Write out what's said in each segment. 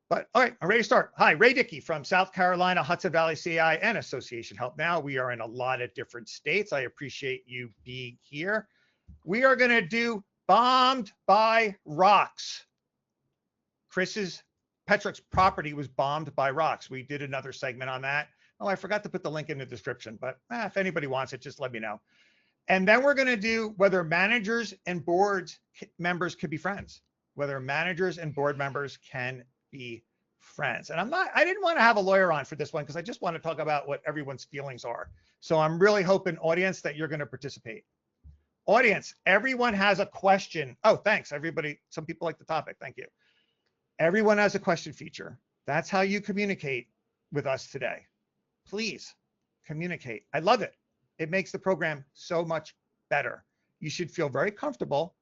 But all right, I'm ready to start. Hi, Ray Dickey from South Carolina, Hudson Valley CI and Association Help Now. We are in a lot of different states. I appreciate you being here. We are going to do bombed by rocks. Chris's Petrick's property was bombed by rocks. We did another segment on that. Oh, I forgot to put the link in the description, but if anybody wants it, just let me know. And then we're going to do whether managers and boards members could be friends, whether managers and board members can be friends. And I didn't want to have a lawyer on for this one because I just want to talk about what everyone's feelings are. So I'm really hoping, audience, that you're going to participate. Audience, everyone has a question. Oh, thanks, everybody. Some people like the topic. Thank you. Everyone has a question feature. That's how you communicate with us today. Please communicate. I love it. It makes the program so much better. You should feel very comfortable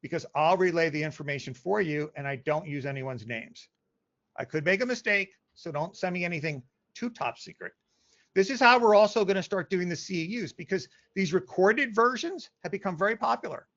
because I'll relay the information for you and I don't use anyone's names. I could make a mistake, so don't send me anything too top secret. This is how we're also going to start doing the CEUs because these recorded versions have become very popular.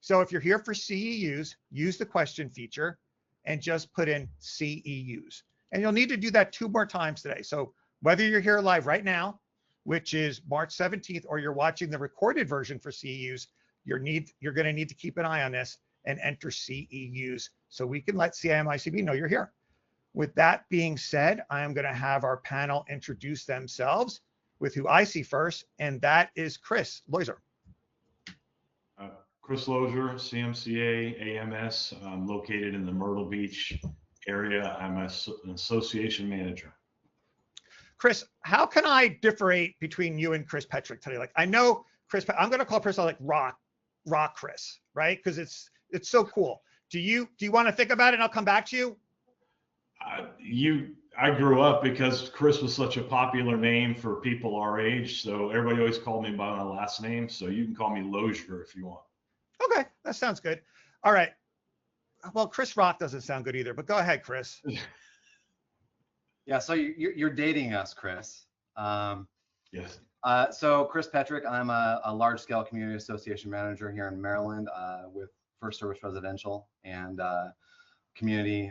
So if you're here for CEUs, use the question feature and just put in CEUs. And you'll need to do that 2 more times today. So whether you're here live right now, which is March 17th, or you're watching the recorded version for CEUs, you're going to need to keep an eye on this and enter CEUs so we can let CIMICB know you're here. With that being said, I am going to have our panel introduce themselves with who I see first, and that is Chris Loiser. Chris Lozier, CMCA, AMS. I'm located in the Myrtle Beach area. I'm an association manager. Chris, how can I differentiate between you and Chris Petrick today? Like, I know Chris, I'm going to call Chris like rock Chris, right? Because it's so cool. Do you want to think about it and I'll come back to you? I grew up because Chris was such a popular name for people our age. So everybody always called me by my last name. So you can call me Lozier if you want. Okay, that sounds good. All right. Well, Chris Rock doesn't sound good either, but go ahead, Chris. Yeah, so you're dating us, Chris. Yes. So Chris Petrick, I'm a large-scale community association manager here in Maryland with First Service Residential and community.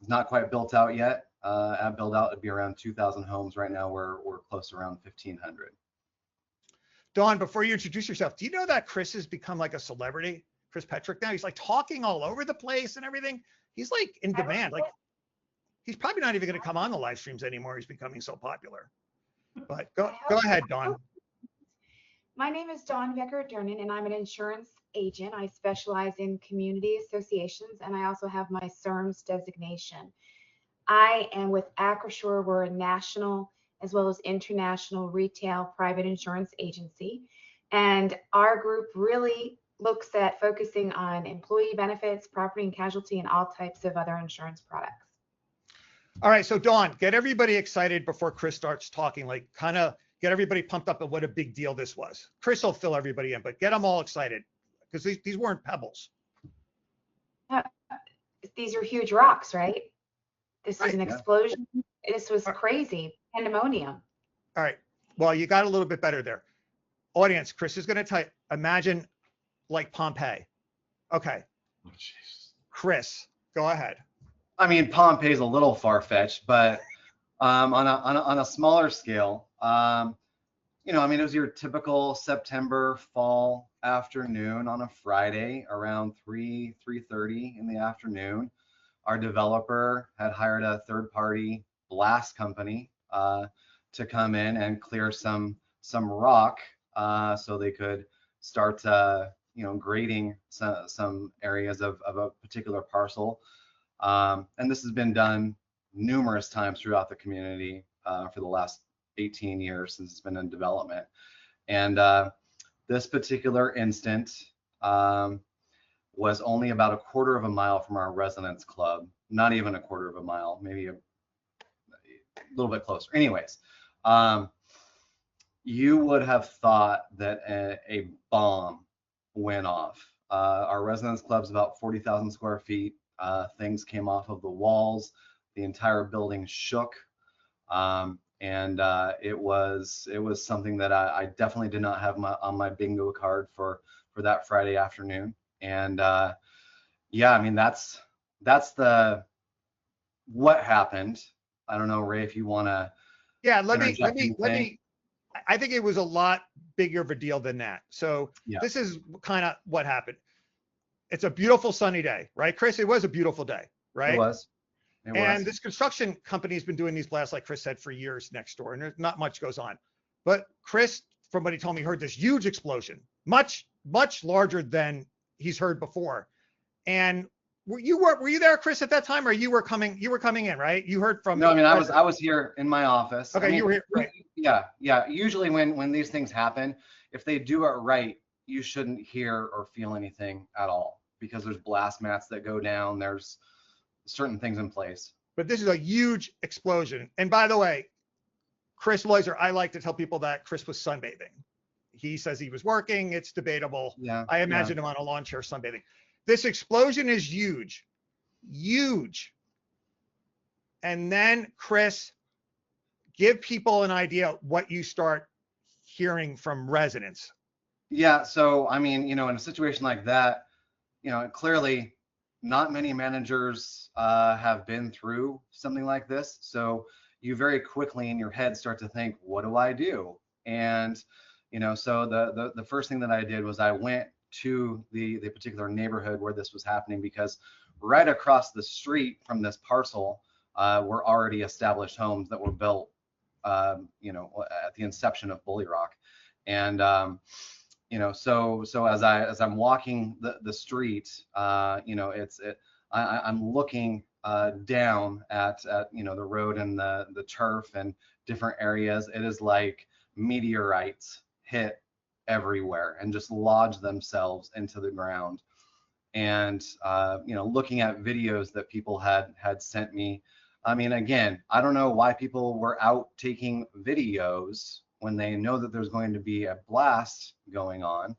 Not quite built out yet. At build out, it'd be around 2,000 homes. Right now, we're close to around 1,500. Dawn, before you introduce yourself, do you know that Chris has become like a celebrity? Chris Petrick now, he's like talking all over the place and everything. He's like in demand. Like he's probably not even going to come on the live streams anymore. He's becoming so popular. But go ahead, Dawn. My name is Dawn Becker-Durnan, and I'm an insurance agent. I specialize in community associations, and I also have my CERMS designation. I am with Acrisure. We're a national as well as international retail private insurance agency. And our group really looks at focusing on employee benefits, property and casualty, and all types of other insurance products. All right, so Dawn, get everybody excited before Chris starts talking, like kind of get everybody pumped up at what a big deal this was. Chris will fill everybody in, but get them all excited because these weren't pebbles. These are huge rocks, right? This is an Yeah. explosion. This was crazy. Pandemonium. All right, well, you got a little bit better there. Audience, Chris is going to tell you, imagine like Pompeii. Okay. Oh, jeez. Chris, go ahead. I mean, Pompeii's a little far-fetched, but on a smaller scale, you know, I mean, it was your typical September fall afternoon on a Friday around 3:30 in the afternoon. Our developer had hired a third-party blast company to come in and clear some rock so they could start you know, grading some areas of a particular parcel. And this has been done numerous times throughout the community for the last 18 years since it's been in development. And this particular instant was only about a quarter of a mile from our residence club, not even a quarter of a mile, maybe a little bit closer. Anyways, you would have thought that a bomb went off. Our residence club's about 40,000 square feet. Things came off of the walls. The entire building shook. And it was something that I definitely did not have on my bingo card for that Friday afternoon. And yeah, I mean, that's the what happened. I don't know, Ray, if you want to. Yeah, let interject me. anything. I think it was a lot bigger of a deal than that. So Yeah. this is kind of what happened. It's a beautiful sunny day, right, Chris? It was a beautiful day, right? It was. It And was. this construction company has been doing these blasts, like Chris said, for years next door, and not much goes on. But Chris, from what he told me, heard this huge explosion, much larger than he's heard before. And were you there, Chris, at that time, or you were coming in, right? You heard from. No, I mean, I was here in my office. Okay, I mean, you were here, right? Yeah. Usually when these things happen, if they do it right, you shouldn't hear or feel anything at all, because there's blast mats that go down. There's certain things in place. But this is a huge explosion. And by the way, Chris Loiser, I like to tell people that Chris was sunbathing. He says he was working. It's debatable. Yeah. I imagine him on a lawn chair sunbathing. This explosion is huge. And then, Chris, give people an idea what you start hearing from residents. Yeah. So, I mean, in a situation like that, clearly not many managers have been through something like this. So you very quickly in your head start to think, what do I do? And, so the first thing that I did was I went to the particular neighborhood where this was happening, because right across the street from this parcel were already established homes that were built, at the inception of Bully Rock. And, so as I'm walking the street, I'm looking down at the road and the turf and different areas. It is like meteorites hit everywhere and just lodge themselves into the ground. And looking at videos that people had sent me, I mean, again, I don't know why people were out taking videos when they know that there's going to be a blast going on.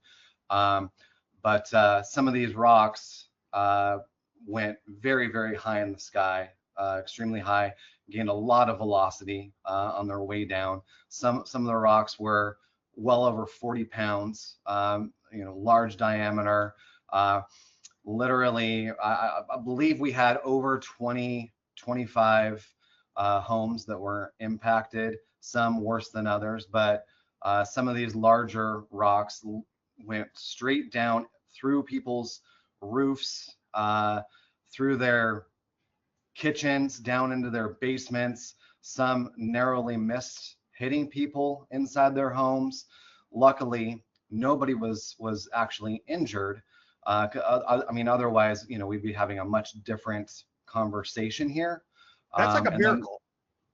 But some of these rocks went very, very high in the sky, extremely high, gained a lot of velocity on their way down. Some of the rocks were well over 40 pounds, large diameter. Literally, I believe we had over 25 homes that were impacted, some worse than others, but some of these larger rocks went straight down through people's roofs, through their kitchens, down into their basements. Some narrowly missed hitting people inside their homes. Luckily, nobody was actually injured. I mean, otherwise, we'd be having a much different conversation here. That's like a miracle.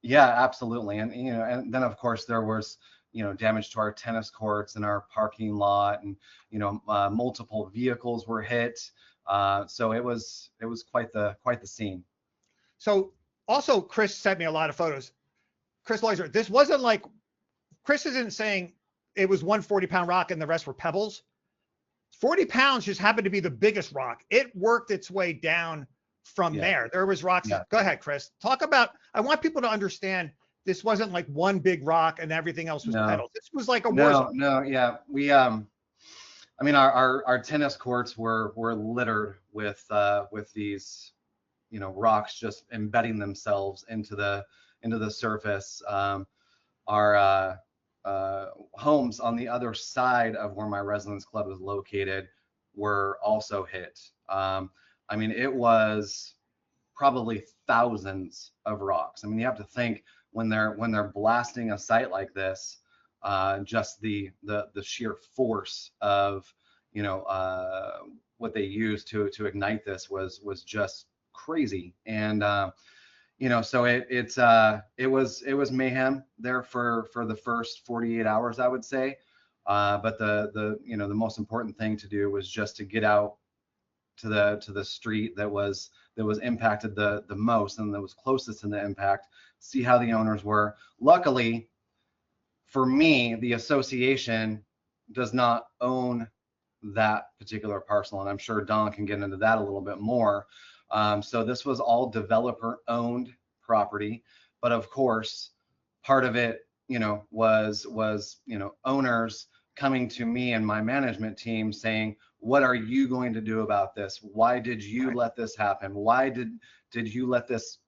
Yeah, absolutely. And, and then of course there was, damage to our tennis courts and our parking lot, and, multiple vehicles were hit. So it was quite the scene. So also Chris sent me a lot of photos. Chris Loiser, this wasn't like, Chris isn't saying it was one 40-pound rock and the rest were pebbles. 40 pounds just happened to be the biggest rock. It worked its way down from there. There was rocks. Yeah. Go ahead, Chris. Talk about, I want people to understand this wasn't like one big rock and everything else was pebbles. This was like a war zone. No, yeah. We, I mean, our tennis courts were littered with these, rocks just embedding themselves into the surface. Our homes on the other side of where my residence club is located were also hit. I mean, it was probably thousands of rocks. I mean, you have to think when they're blasting a site like this, just the sheer force of what they used to ignite this was just crazy. And so it was mayhem there for the first 48 hours, I would say. But the most important thing to do was just to get out to the street that was impacted the most and that was closest to the impact, see how the owners were. Luckily for me, the association does not own that particular parcel, and I'm sure Don can get into that a little bit more. So this was all developer owned property, but of course part of it was owners coming to me and my management team saying, what are you going to do about this? Why did you let this happen? Why did did you let this,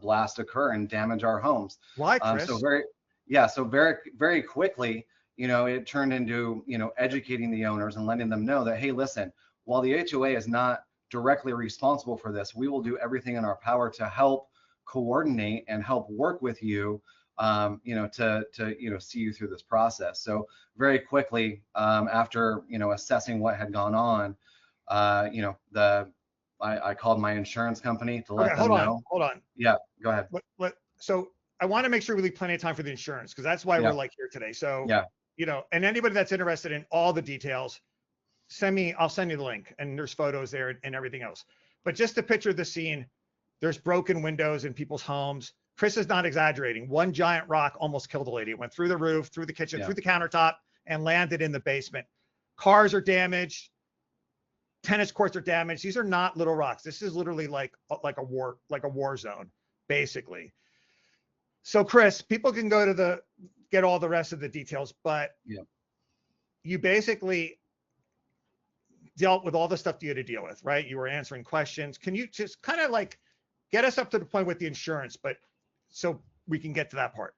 blast occur and damage our homes? Why, Chris? So very quickly, it turned into, educating the owners and letting them know that, hey, listen, while the HOA is not directly responsible for this, we will do everything in our power to help coordinate and help work with you, to see you through this process. So very quickly, after, assessing what had gone on, I called my insurance company to let them know. Hold on. Yeah, go ahead. So I want to make sure we leave plenty of time for the insurance, because that's why we're like here today. So, and anybody that's interested in all the details, I'll send you the link, and there's photos there and everything else. But just to picture the scene, there's broken windows in people's homes. Chris is not exaggerating. One giant rock almost killed a lady. It went through the roof, through the kitchen, through the countertop, and landed in the basement. Cars are damaged. Tennis courts are damaged. These are not little rocks. This is literally like a war zone, basically. So Chris, people can go to get all the rest of the details, but you basically dealt with all the stuff you had to deal with, right? You were answering questions. Can you just kind of like get us up to the point with the insurance, but so we can get to that part?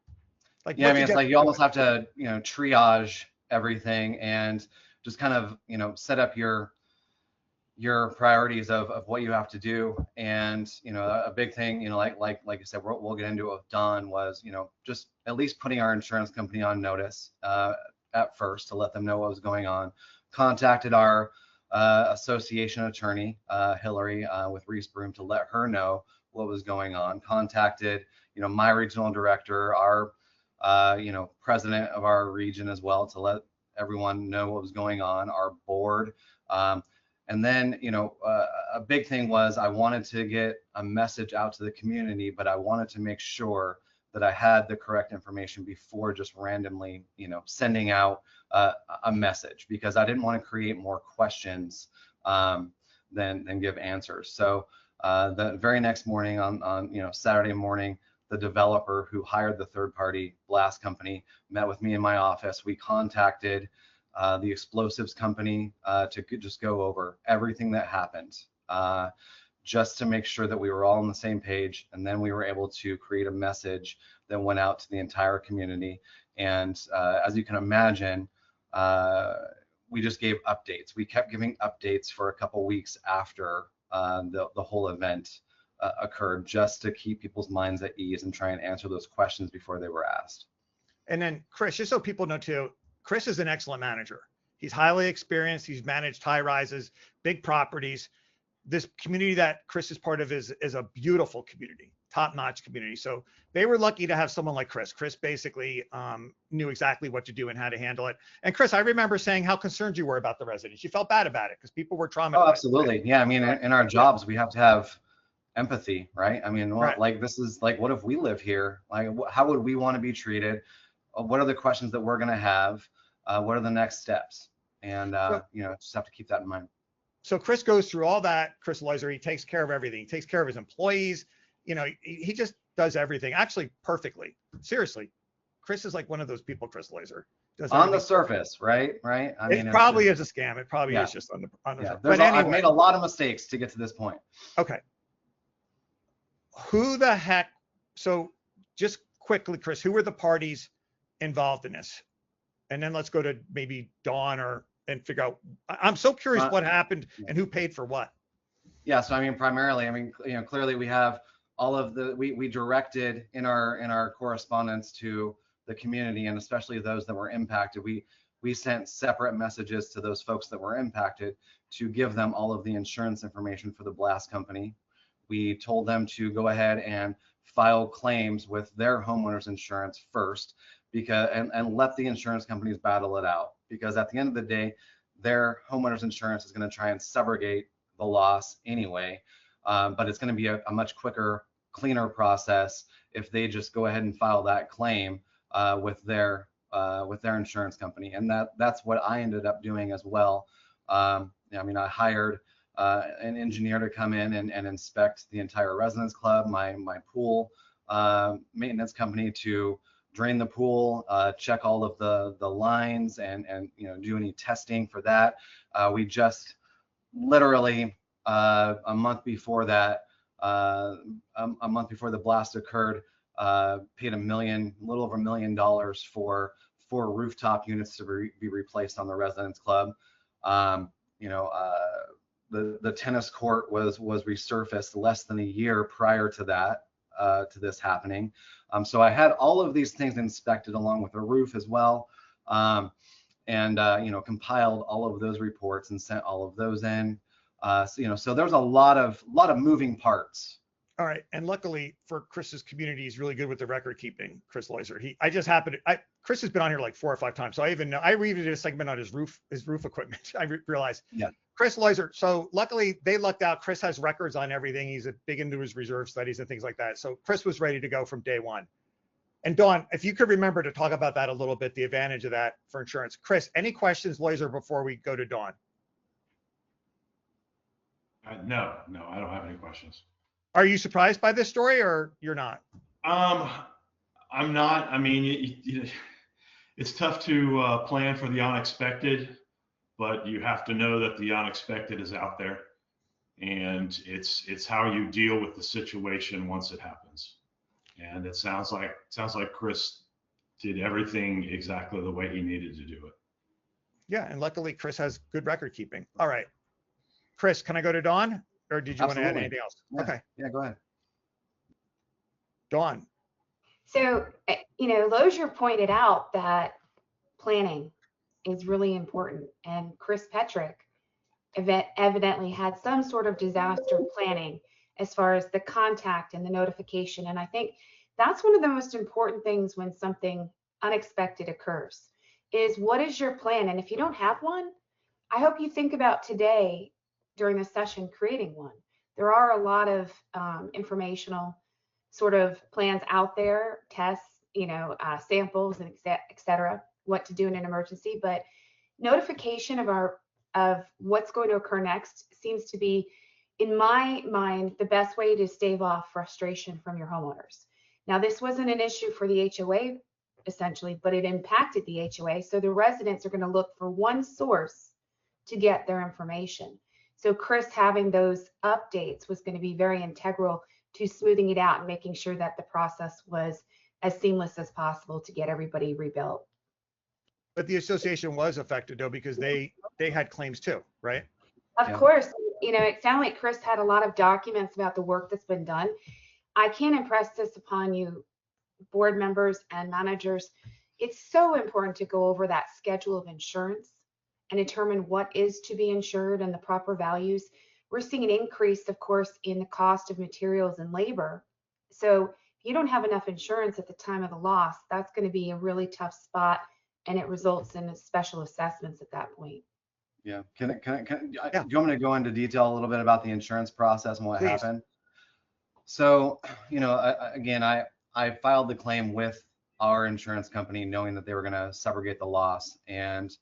It's like you almost have to, triage everything and just kind of, set up your priorities of what you have to do. And, a big thing, like I said, we'll get into it with Don, was, just at least putting our insurance company on notice at first to let them know what was going on. Contacted our association attorney, Hillary, with Reese Broom, to let her know what was going on. Contacted, my regional director, our, president of our region as well, to let everyone know what was going on, our board. And then, a big thing was I wanted to get a message out to the community, but I wanted to make sure that I had the correct information before just randomly, sending out a message, because I didn't want to create more questions than give answers. So the very next morning on Saturday morning, the developer who hired the third-party blast company met with me in my office. We contacted the explosives company to just go over everything that happened, just to make sure that we were all on the same page. And then we were able to create a message that went out to the entire community. And as you can imagine, we just gave updates. We kept giving updates for a couple weeks after the whole event occurred, just to keep people's minds at ease and try and answer those questions before they were asked. And then Chris, just so people know too, Chris is an excellent manager. He's highly experienced. He's managed high rises, big properties. This community that Chris is part of is a beautiful community, top-notch community. So they were lucky to have someone like Chris. Chris basically knew exactly what to do and how to handle it. And Chris, I remember saying how concerned you were about the residents. You felt bad about it because people were traumatized. Oh, absolutely. Yeah. I mean, in our jobs, we have to have empathy, right? I mean, like this is like, what if we live here? Like, how would we want to be treated? What are the questions that we're going to have? What are the next steps? And, just have to keep that in mind. So Chris goes through all that. Chris Loiser, he takes care of everything. He takes care of his employees. He just does everything actually perfectly. Seriously. Chris is like one of those people, Chris Loiser. On the surface, right? I mean, it probably is a scam. It probably is just on the surface. But anyway, I've made a lot of mistakes to get to this point. Okay. Who the heck? So just quickly, Chris, who were the parties involved in this? And then let's go to maybe Dawn and figure out. I'm so curious what happened and who paid for what. Yeah. So I mean, primarily, clearly we have all of we directed in our correspondence to the community, and especially those that were impacted. We sent separate messages to those folks that were impacted to give them all of the insurance information for the blast company. We told them to go ahead and file claims with their homeowners insurance first, because and let the insurance companies battle it out, because at the end of the day, their homeowners insurance is going to try and subrogate the loss anyway, but it's going to be a much quicker, cleaner process if they just go ahead and file that claim with their insurance company. And that's what I ended up doing as well. I hired an engineer to come in and inspect the entire residence club, my pool maintenance company to drain the pool, check all of the lines, and do any testing for that. We just literally a month before that a month before the blast occurred, paid a little over $1 million for 4 rooftop units to be replaced on the residence club. The tennis court was resurfaced less than a year prior to that, to this happening. So I had all of these things inspected along with the roof as well, and compiled all of those reports and sent all of those in. So there's a lot of moving parts. All right, and luckily for Chris's community, he's really good with the record keeping. Chris Loiser. Chris has been on here like 4 or 5 times, so I even did a segment on his roof equipment. I realized. Yeah. Chris Loiser. So luckily they lucked out. Chris has records on everything. He's big into his reserve studies and things like that. So Chris was ready to go from day one. And Dawn, if you could remember to talk about that a little bit, the advantage of that for insurance. Chris, any questions, Loiser, before we go to Dawn? No, I don't have any questions. Are you surprised by this story or you're not? I'm not. I mean, it's tough to plan for the unexpected, but you have to know that the unexpected is out there, and it's how you deal with the situation once it happens. And it sounds like Chris did everything exactly the way he needed to do it. Yeah, and luckily Chris has good record keeping. All right, Chris, can I go to Dawn, or did you want to add anything else? Yeah. Okay. Yeah, go ahead. Dawn. So, Lozier pointed out that planning is really important, and Chris Petrick evidently had some sort of disaster planning as far as the contact and the notification. And I think that's one of the most important things when something unexpected occurs is, what is your plan? And if you don't have one, I hope you think about today during the session creating one. There are a lot of informational sort of plans out there, tests, samples, and et cetera, what to do in an emergency. But notification of what's going to occur next seems to be, in my mind, the best way to stave off frustration from your homeowners. Now, this wasn't an issue for the HOA essentially, but it impacted the HOA. So the residents are going to look for one source to get their information. So Chris having those updates was going to be very integral to smoothing it out and making sure that the process was as seamless as possible to get everybody rebuilt. But the association was affected though, because they had claims too, right? Of course, it sounded like Chris had a lot of documents about the work that's been done. I can't impress this upon you, board members and managers. It's so important to go over that schedule of insurance and determine what is to be insured and the proper values. We're seeing an increase, of course, in the cost of materials and labor. So if you don't have enough insurance at the time of the loss, that's going to be a really tough spot, and it results in special assessments at that point. Yeah. Do you want me to go into detail a little bit about the insurance process and what Please. happened? So, again, I filed the claim with our insurance company knowing that they were going to subrogate the loss. And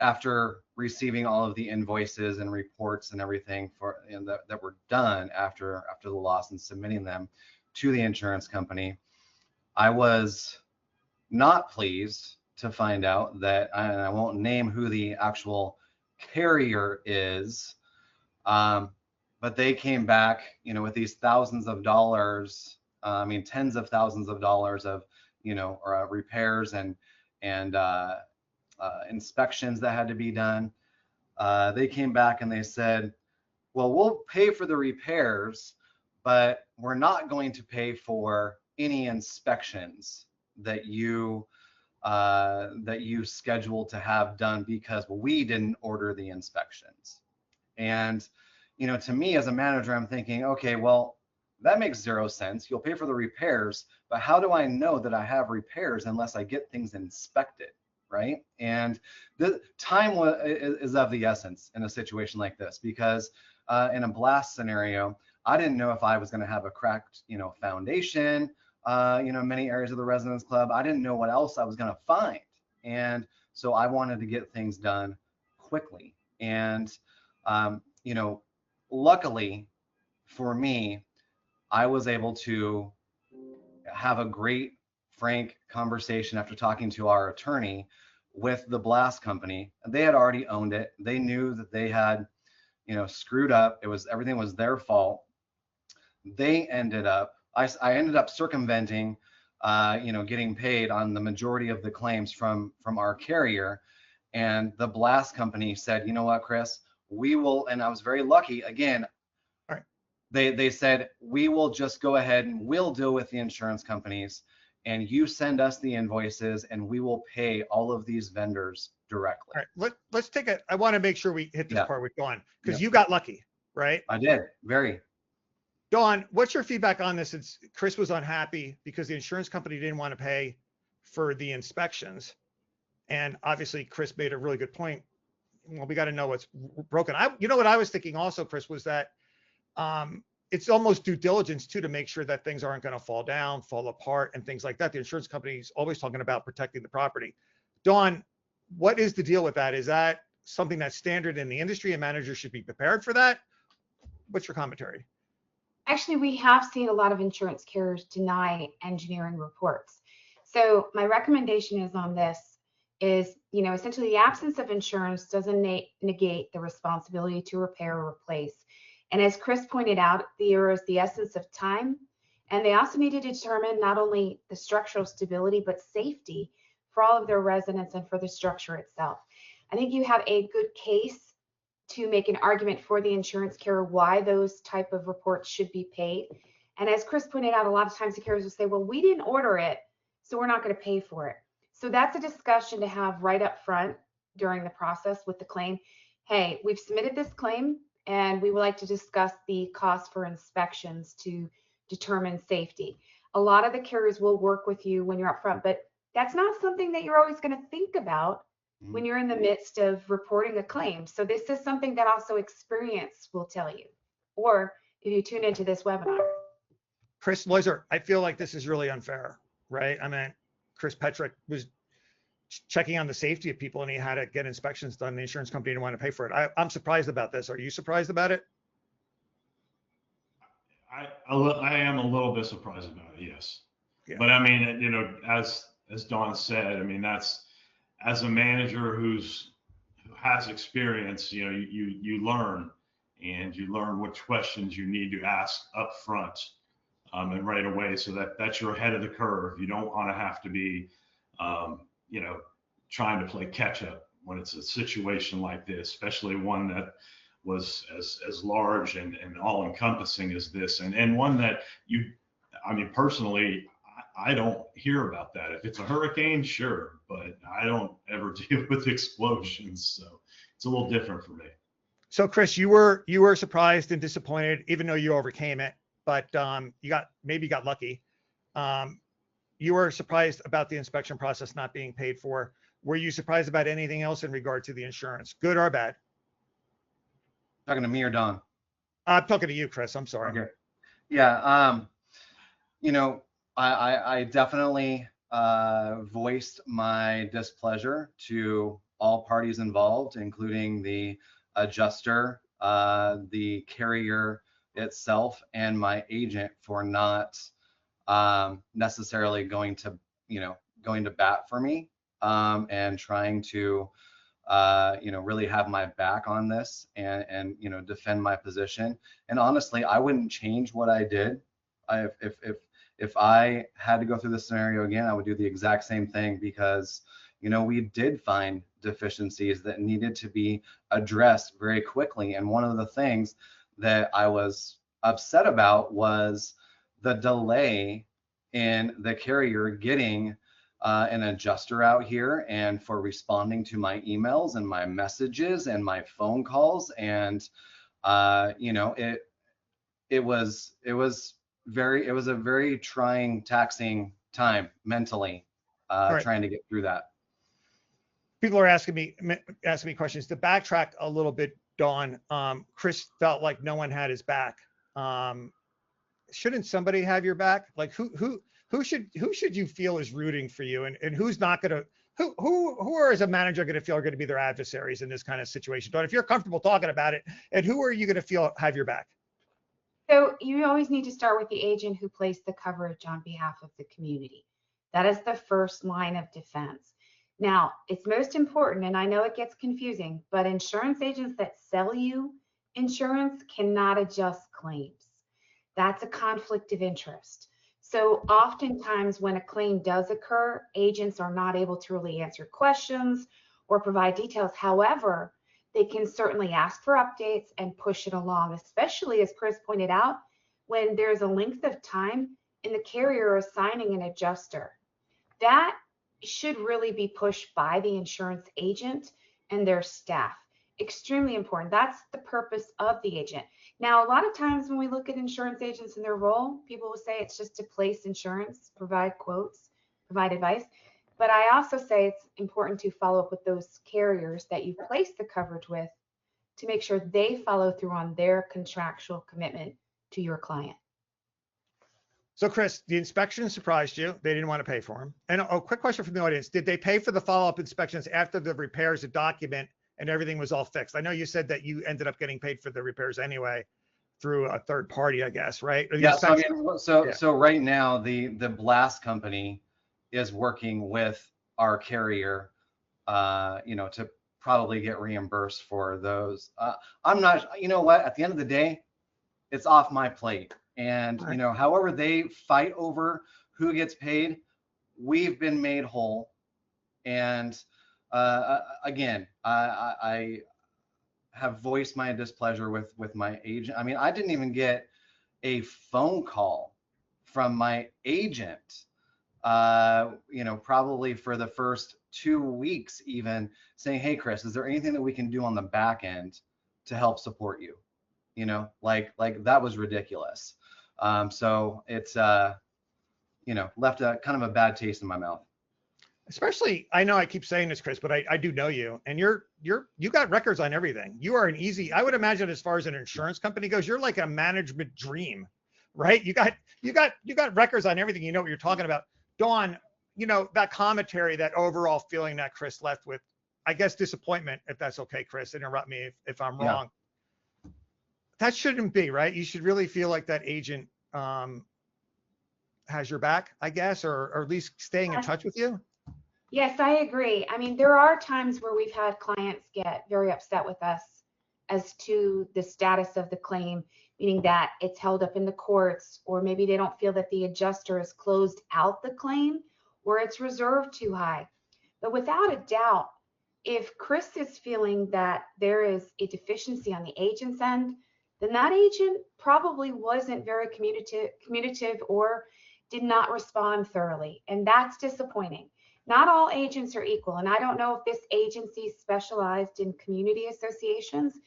after receiving all of the invoices and reports and everything that were done after the loss and submitting them to the insurance company, I was not pleased to find out that, and I won't name who the actual carrier is, but they came back, with these thousands of dollars, tens of thousands of dollars of, repairs and inspections that had to be done. They came back and they said, well, we'll pay for the repairs, but we're not going to pay for any inspections that you scheduled to have done because we didn't order the inspections. And, to me as a manager, I'm thinking, okay, well, that makes zero sense. You'll pay for the repairs, but how do I know that I have repairs unless I get things inspected, right? And the time is of the essence in a situation like this, because in a blast scenario, I didn't know if I was going to have a cracked, foundation, many areas of the residence club. I didn't know what else I was going to find. And so I wanted to get things done quickly. And, luckily for me, I was able to have a great, frank conversation after talking to our attorney with the blast company. They had already owned it. They knew that they had, screwed up. Everything was their fault. they ended up, I ended up circumventing, getting paid on the majority of the claims from our carrier. And the blast company said, you know what, Chris, we will, and I was very lucky, again, All right. they said, we will just go ahead and we'll deal with the insurance companies, and you send us the invoices and we will pay all of these vendors directly. All right, let's take I want to make sure we hit this Yeah. part with Dawn, because Yep. you got lucky, right? I did, very. Dawn, what's your feedback on this? Since Chris was unhappy because the insurance company didn't want to pay for the inspections. And obviously Chris made a really good point. Well, we got to know what's broken. You know what I was thinking also, Chris, was that it's almost due diligence too, to make sure that things aren't going to fall down, fall apart, and things like that. The insurance company is always talking about protecting the property. Dawn, what is the deal with that? Is that something that's standard in the industry and managers should be prepared for that? What's your commentary? Actually, we have seen a lot of insurance carriers deny engineering reports. So my recommendation is on this is, essentially the absence of insurance doesn't negate the responsibility to repair or replace. And as Chris pointed out, there is the essence of time. And they also need to determine not only the structural stability, but safety for all of their residents and for the structure itself. I think you have a good case to make an argument for the insurance carrier why those type of reports should be paid. And as Chris pointed out, a lot of times the carriers will say, well, we didn't order it, so we're not going to pay for it. So that's a discussion to have right up front during the process with the claim. Hey, we've submitted this claim and we would like to discuss the cost for inspections to determine safety. A lot of the carriers will work with you when you're up front, but that's not something that you're always going to think about when you're in the midst of reporting a claim. So this is something that also experience will tell you, or if you tune into this webinar. Chris Loiser, I feel like this is really unfair, right? I mean, Chris Petrick was checking on the safety of people and he had to get inspections done. The insurance company didn't want to pay for it. I'm surprised about this. Are you surprised about it? I am a little bit surprised about it, yes. Yeah. But I mean, as Dawn said, I mean, that's, as a manager who has experience, you learn, and you learn which questions you need to ask up front and right away, so that you're ahead of the curve. You don't want to have to be, trying to play catch up when it's a situation like this, especially one that was as large and all encompassing as this, and one that personally, I don't hear about that. If it's a hurricane, sure, but I don't ever deal with explosions, so it's a little different for me. So Chris, you were surprised and disappointed, even though you overcame it, but you got lucky. You were surprised about the inspection process not being paid for. Were you surprised about anything else in regard to the insurance, good or bad? Talking to me or Don? I'm talking to you, Chris. I'm sorry. Okay. Yeah. I definitely voiced my displeasure to all parties involved, including the adjuster, the carrier itself, and my agent for not necessarily going to bat for me and trying to really have my back on this and defend my position. And honestly, I wouldn't change what I did. If I had to go through this scenario again, I would do the exact same thing, because we did find deficiencies that needed to be addressed very quickly. And one of the things that I was upset about was the delay in the carrier getting an adjuster out here and for responding to my emails and my messages and my phone calls. And it was a very trying, taxing time mentally, Right. trying to get through that. People are asking me questions. To backtrack a little bit, Dawn, Chris felt like no one had his back. Shouldn't somebody have your back? Like who should you feel is rooting for you, and who's not going to, who are, as a manager, going to feel are going to be their adversaries in this kind of situation? Dawn, if you're comfortable talking about it, and who are you going to feel have your back? So you always need to start with the agent who placed the coverage on behalf of the community. That is the first line of defense. Now, it's most important, and I know it gets confusing, but insurance agents that sell you insurance cannot adjust claims. That's a conflict of interest. So oftentimes when a claim does occur, agents are not able to really answer questions or provide details. However, they can certainly ask for updates and push it along, especially as Chris pointed out, when there's a length of time and the carrier assigning an adjuster. That should really be pushed by the insurance agent and their staff. Extremely important. That's the purpose of the agent. Now, a lot of times when we look at insurance agents and their role, people will say it's just to place insurance, provide quotes, provide advice. But I also say it's important to follow up with those carriers that you've placed the coverage with to make sure they follow through on their contractual commitment to your client. So Chris, the inspection surprised you. They didn't want to pay for them. And a quick question from the audience. Did they pay for the follow-up inspections after the repairs, the document, and everything was all fixed? I know you said that you ended up getting paid for the repairs anyway through a third party, I guess, right? Yeah, so right now the blast company is working with our carrier, to probably get reimbursed for those. I'm not, you know what, at the end of the day, it's off my plate. And, however they fight over who gets paid, we've been made whole. And again, I have voiced my displeasure with my agent. I mean, I didn't even get a phone call from my agent, probably for the first 2 weeks even, saying, hey, Chris, is there anything that we can do on the back end to help support you? Like that was ridiculous. So it's, left a kind of a bad taste in my mouth. Especially, I know I keep saying this, Chris, but I do know you, and you got records on everything. You are I would imagine, as far as an insurance company goes, you're like a management dream, right? You got records on everything. You know what you're talking about. Dawn, that commentary, that overall feeling that Chris left with, I guess, disappointment, if that's okay, Chris, interrupt me if I'm wrong. That shouldn't be, right? You should really feel like that agent has your back, I guess, or at least staying in touch with you. Yes, I agree. I mean, there are times where we've had clients get very upset with us as to the status of the claim, meaning that it's held up in the courts, or maybe they don't feel that the adjuster has closed out the claim, or it's reserved too high. But without a doubt, if Chris is feeling that there is a deficiency on the agent's end, then that agent probably wasn't very communicative or did not respond thoroughly. And that's disappointing. Not all agents are equal. And I don't know if this agency specialized in community associations.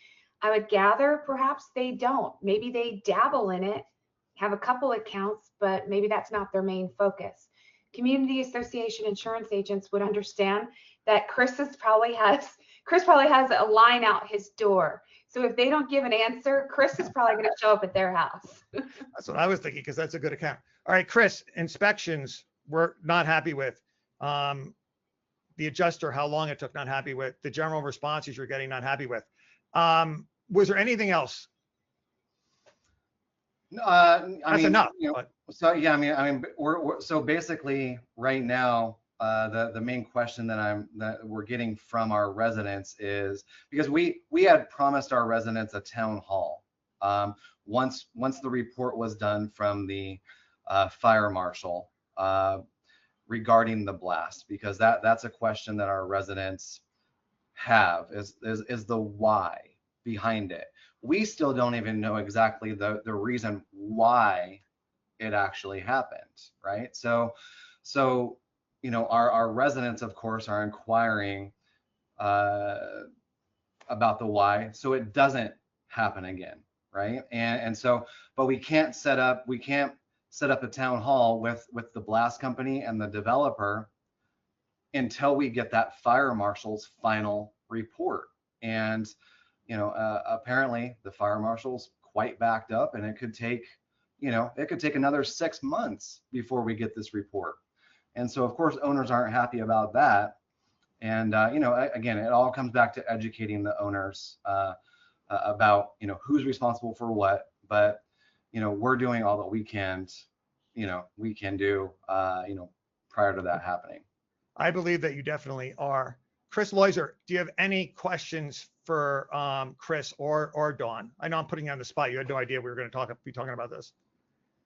I would gather perhaps they don't. Maybe they dabble in it, have a couple accounts, but maybe that's not their main focus. Community association insurance agents would understand that Chris probably has a line out his door. So if they don't give an answer, Chris is probably going to show up at their house. That's what I was thinking, because that's a good account. All right, Chris, inspections we're not happy with. The adjuster, how long it took, not happy with. The general responses you're getting, not happy with. Was there anything else? That's enough. So yeah, I mean, so basically right now, the main question that we're getting from our residents is, because we had promised our residents a town hall once the report was done from the fire marshal regarding the blast, because that's a question that our residents have is the why behind it. We still don't even know exactly the reason why it actually happened, right? So our residents, of course, are inquiring about the why, so it doesn't happen again, right? And so, but we can't set up a town hall with the blast company and the developer until we get that fire marshal's final report. And apparently the fire marshal's quite backed up, and it could take another 6 months before we get this report. And so of course owners aren't happy about that. And again, it all comes back to educating the owners about who's responsible for what. But we're doing all that we can do prior to that happening. I believe that you definitely are. Chris Loiser, do you have any questions for Chris or Dawn? I know I'm putting you on the spot. You had no idea we were going to be talking about this.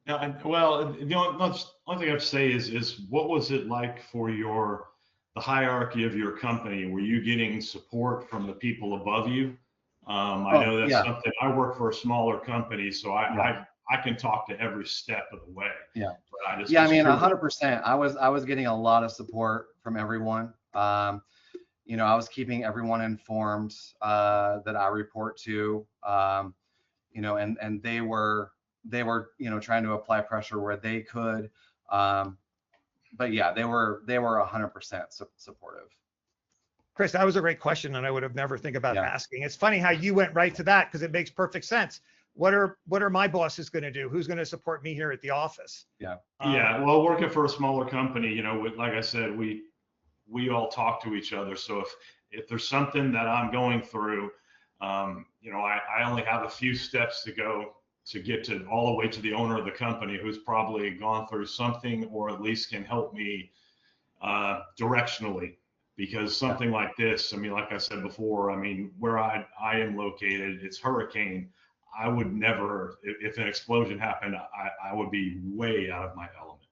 Yeah, well, the only thing I have to say is what was it like for the hierarchy of your company? Were you getting support from the people above you? I Oh, know that's yeah, something. I work for a smaller company, so yeah, I can talk to every step of the way. yeah. But I just Yeah, I was mean, curious. 100%. I was getting a lot of support from everyone. I was keeping everyone informed that I report to. And they were trying to apply pressure where they could. Um, but yeah, they were 100% supportive. Chris, that was a great question, and I would have never think about Yeah, asking. It's funny how you went right to that because it makes perfect sense. What are my bosses going to do? Who's going to support me here at the office? yeah, Yeah, well, working for a smaller company, like I said, we all talk to each other. So if there's something that I'm going through, I only have a few steps to go to get to all the way to the owner of the company who's probably gone through something or at least can help me directionally. Because yeah, something like this, I mean, like I said before, I mean, where I am located, it's hurricane. I would never, if an explosion happened, I would be way out of my element.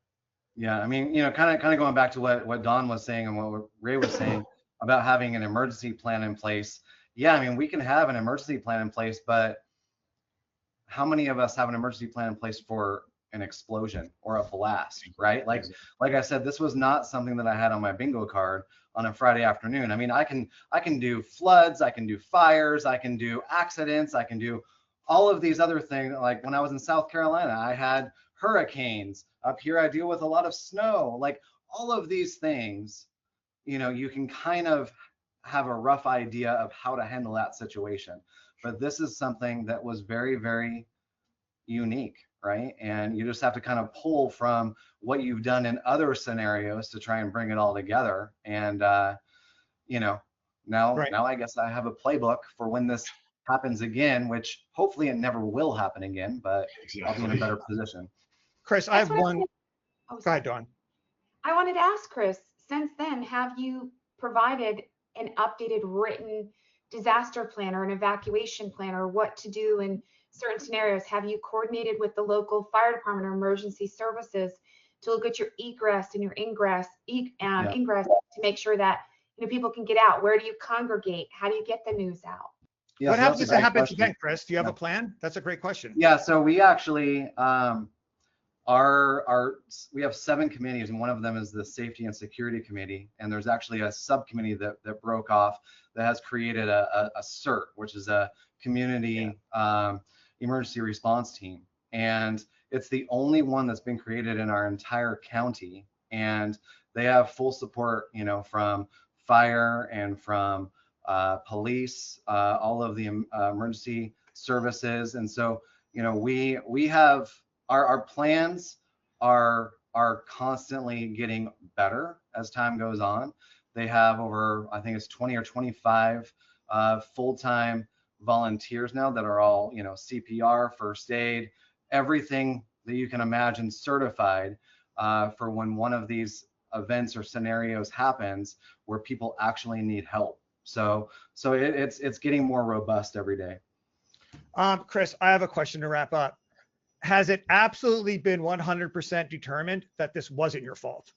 yeah. I mean, kind of going back to what Don was saying and what Ray was saying about having an emergency plan in place. Yeah, I mean, we can have an emergency plan in place, but how many of us have an emergency plan in place for an explosion or a blast, right? Like I said, this was not something that I had on my bingo card on a Friday afternoon. I mean, I can do floods, I can do fires, I can do accidents, I can do all of these other things. Like when I was in South Carolina, I had hurricanes. Up here, I deal with a lot of snow. Like all of these things, you can kind of have a rough idea of how to handle that situation. But this is something that was very, very unique, right? And you just have to kind of pull from what you've done in other scenarios to try and bring it all together. And you know, now Right. now I guess I have a playbook for when this happens again, which hopefully it never will happen again, but I'll be in a Exactly. better position. Chris, I That's have what I one. wanted. Oh, Go ahead, sorry. Dawn. I wanted to ask Chris, since then, have you provided an updated written disaster plan or an evacuation plan or what to do in certain scenarios? Have you coordinated with the local fire department or emergency services to look at your egress and your Yeah. ingress to make sure that people can get out? Where do you congregate? How do you get the news out? Yeah, What so that's happens a if it great happens question. again, Chris? Do you have Yeah. a plan? That's a great question. Yeah, so we actually our we have 7 committees, and one of them is the safety and security committee, and there's actually a subcommittee that broke off that has created a CERT, which is a community emergency response team, and it's the only one that's been created in our entire county, and they have full support, from fire and from police, all of the emergency services, and so we have our plans are constantly getting better as time goes on. They have over, I think it's 20 or 25 full-time volunteers now that are all, CPR, first aid, everything that you can imagine certified for when one of these events or scenarios happens where people actually need help. So it's getting more robust every day. Chris, I have a question to wrap up. Has it absolutely been 100% determined that this wasn't your fault?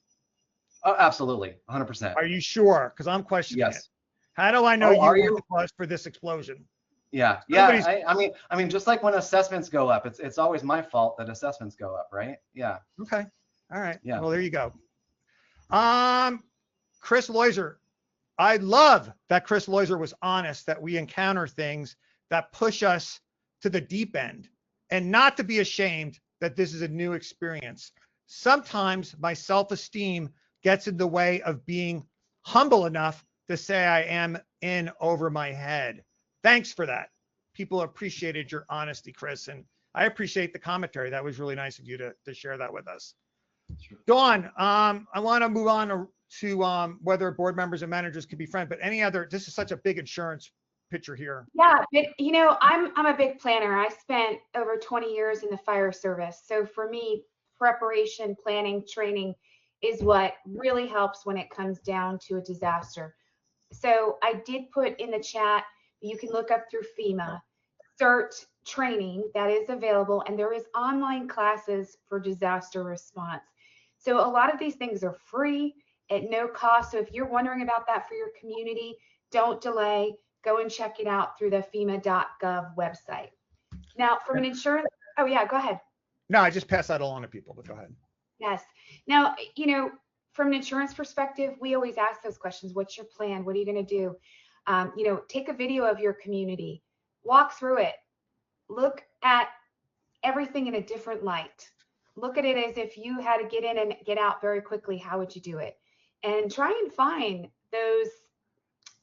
Oh, absolutely, 100%. Are you sure? Because I'm questioning it. Yes. How do I know Oh, you are weren't you? the cause for this explosion? Yeah, Nobody's yeah. I mean, just like when assessments go up, it's always my fault that assessments go up, right? Yeah, okay. All right. yeah, Well, there you go. Chris Loiser. I love that Chris Loiser was honest that we encounter things that push us to the deep end and not to be ashamed that this is a new experience. Sometimes my self-esteem gets in the way of being humble enough to say I am in over my head. Thanks for that. People appreciated your honesty, Chris, and I appreciate the commentary. That was really nice of you to share that with us. Sure. Dawn, I want to move on to whether board members and managers can be friends, but any other, this is such a big insurance picture here. Yeah, but I'm a big planner. I spent over 20 years in the fire service. So for me, preparation, planning, training is what really helps when it comes down to a disaster. So I did put in the chat, you can look up through FEMA, CERT training that is available, and there is online classes for disaster response. So a lot of these things are free at no cost. So if you're wondering about that for your community, don't delay. Go and check it out through the FEMA.gov website. Now, from an insurance, oh yeah, go ahead. No, I just pass that along to people, but go ahead. Yes. Now, from an insurance perspective, we always ask those questions. What's your plan? What are you going to do? Take a video of your community, walk through it, look at everything in a different light. Look at it as if you had to get in and get out very quickly. How would you do it? And try and find those,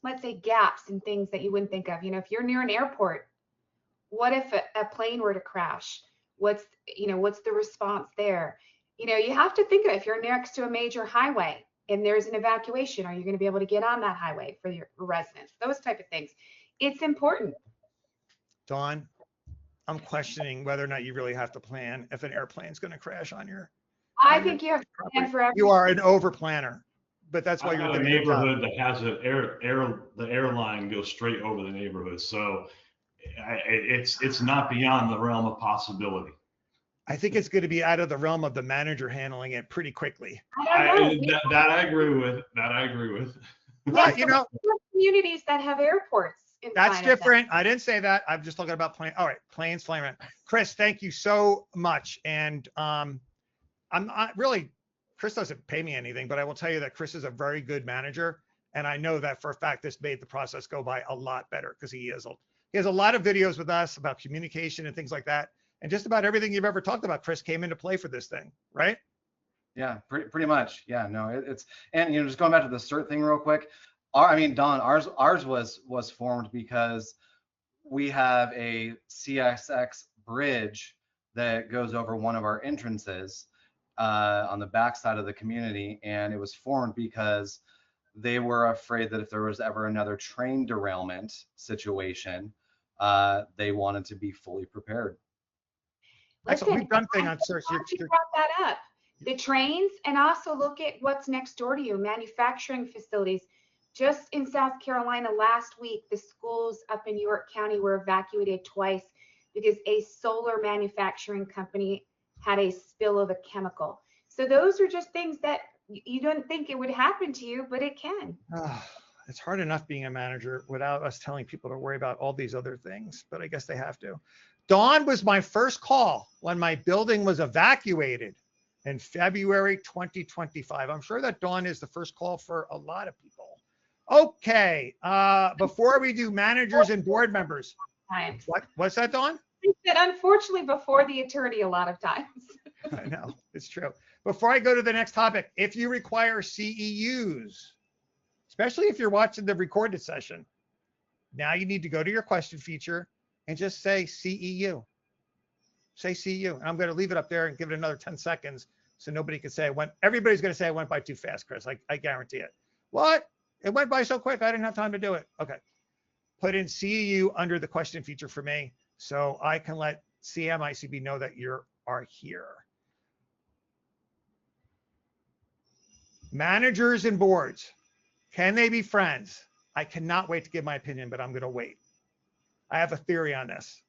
let's say, gaps and things that you wouldn't think of. If you're near an airport, what if a plane were to crash? What's the response there? You have to think of it. If you're next to a major highway and there's an evacuation, are you going to be able to get on that highway for your residents? Those type of things. It's important. Dawn, I'm questioning whether or not you really have to plan if an airplane's going to crash on your. I think you have to plan for everything. You are an over planner, but that's why I've you're got a getting a job. neighborhood that has the airline goes straight over the neighborhood. So it's not beyond the realm of possibility. I think it's going to be out of the realm of the manager handling it pretty quickly. That I agree with. But, communities that have airports. That's different. I didn't say that. I'm just talking about planes. All right, planes flying around. Chris, thank you so much. And I'm not really, Chris doesn't pay me anything, but I will tell you that Chris is a very good manager. And I know that for a fact this made the process go by a lot better because he has a lot of videos with us about communication and things like that. And just about everything you've ever talked about, Chris, came into play for this thing, right? Yeah, pretty much. Yeah, no, it's, and just going back to the CERT thing real quick. Don, ours was formed because we have a CSX bridge that goes over one of our entrances on the backside of the community, and it was formed because they were afraid that if there was ever another train derailment situation, they wanted to be fully prepared. Listen, we've done thing on search. You brought that up. The trains, and also look at what's next door to you, manufacturing facilities. Just in South Carolina last week, the schools up in York County were evacuated twice because a solar manufacturing company had a spill of a chemical. So those are just things that you don't think it would happen to you, but it can. It's hard enough being a manager without us telling people to worry about all these other things, but I guess they have to. Dawn was my first call when my building was evacuated in February 2025. I'm sure that Dawn is the first call for a lot of people. Okay, before we do managers and board members. What's that, Dawn? I said, unfortunately, before the attorney a lot of times. I know, it's true. Before I go to the next topic, if you require CEUs, especially if you're watching the recorded session, now you need to go to your question feature and just say CEU. Say CEU. And I'm going to leave it up there and give it another 10 seconds so nobody can say everybody's going to say I went by too fast, Chris. I guarantee it. What? It went by so quick, I didn't have time to do it. Okay. Put in CEU under the question feature for me so I can let CMICB know that you are here. Managers and boards. Can they be friends? I cannot wait to give my opinion, but I'm going to wait. I have a theory on this.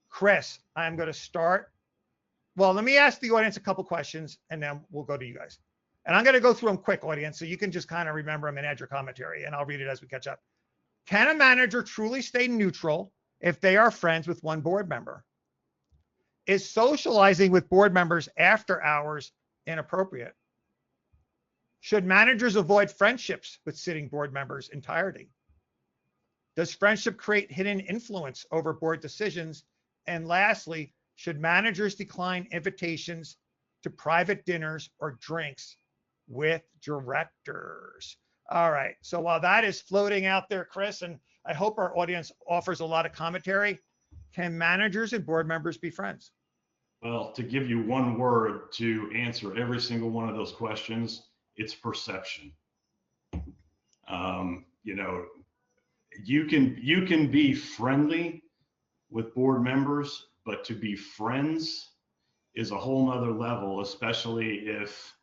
Chris, I'm going to start. Well, let me ask the audience a couple questions, and then we'll go to you guys. And I'm going to go through them quick, audience, so you can just kind of remember them and add your commentary, and I'll read it as we catch up. Can a manager truly stay neutral if they are friends with one board member? Is socializing with board members after hours inappropriate? Should managers avoid friendships with sitting board members entirely? Does friendship create hidden influence over board decisions? And lastly, should managers decline invitations to private dinners or drinks with directors? All right. So while that is floating out there, Chris, and I hope our audience offers a lot of commentary, can managers and board members be friends? Well, to give you one word to answer every single one of those questions, it's perception. You can be friendly with board members, but to be friends is a whole nother level, especially if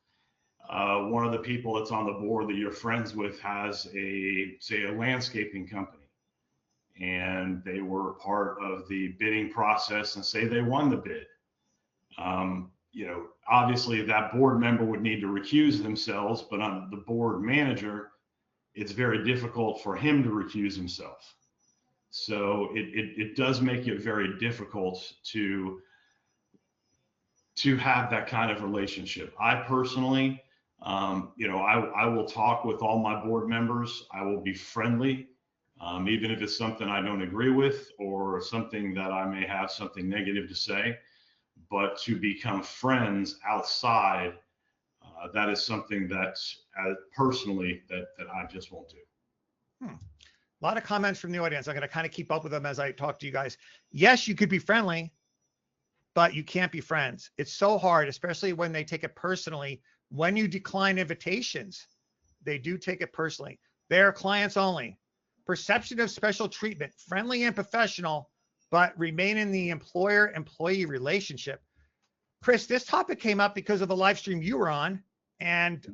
one of the people that's on the board that you're friends with has say a landscaping company. and they were part of the bidding process and say they won the bid. Obviously that board member would need to recuse themselves, but on the board manager, it's very difficult for him to recuse himself. So it does make it very difficult to have that kind of relationship. I personally, I will talk with all my board members. I will be friendly, even if it's something I don't agree with or something that I may have something negative to say. But to become friends outside, that is something that personally that I just won't do. A lot of comments from the audience. I'm going to kind of keep up with them as I talk to you guys. Yes, you could be friendly, but you can't be friends. It's so hard, especially when they take it personally. When you decline invitations, they do take it personally. They are clients only. Perception of special treatment, friendly and professional, but remain in the employer-employee relationship. Chris, this topic came up because of a live stream you were on, and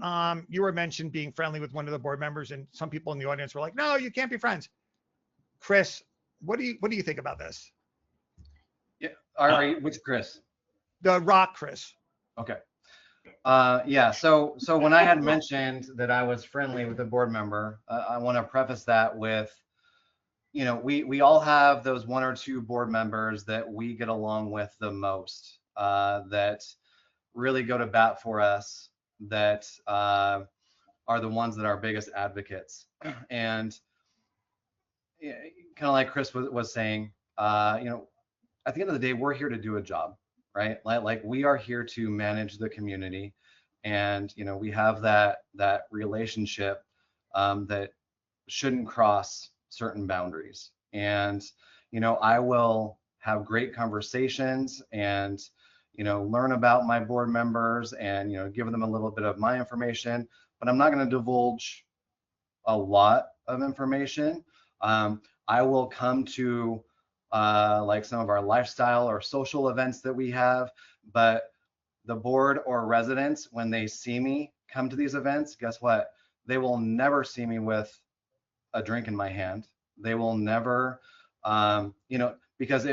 you were mentioned being friendly with one of the board members, and some people in the audience were like, no, you can't be friends. Chris, what do you think about this? Yeah, are you, which Chris? The Rock Chris. Okay. Yeah, so when I had mentioned that I was friendly with a board member, I want to preface that with, we all have those one or two board members that we get along with the most, that really go to bat for us, that are the ones that are our biggest advocates. And kind of like Chris was saying, at the end of the day, we're here to do a job, right? Like we are here to manage the community, and we have that relationship that shouldn't cross certain boundaries. And I will have great conversations and learn about my board members and give them a little bit of my information, but I'm not going to divulge a lot of information. I will come to like some of our lifestyle or social events that we have, but the board or residents, when they see me come to these events, guess what? They will never see me with a drink in my hand. They will never, because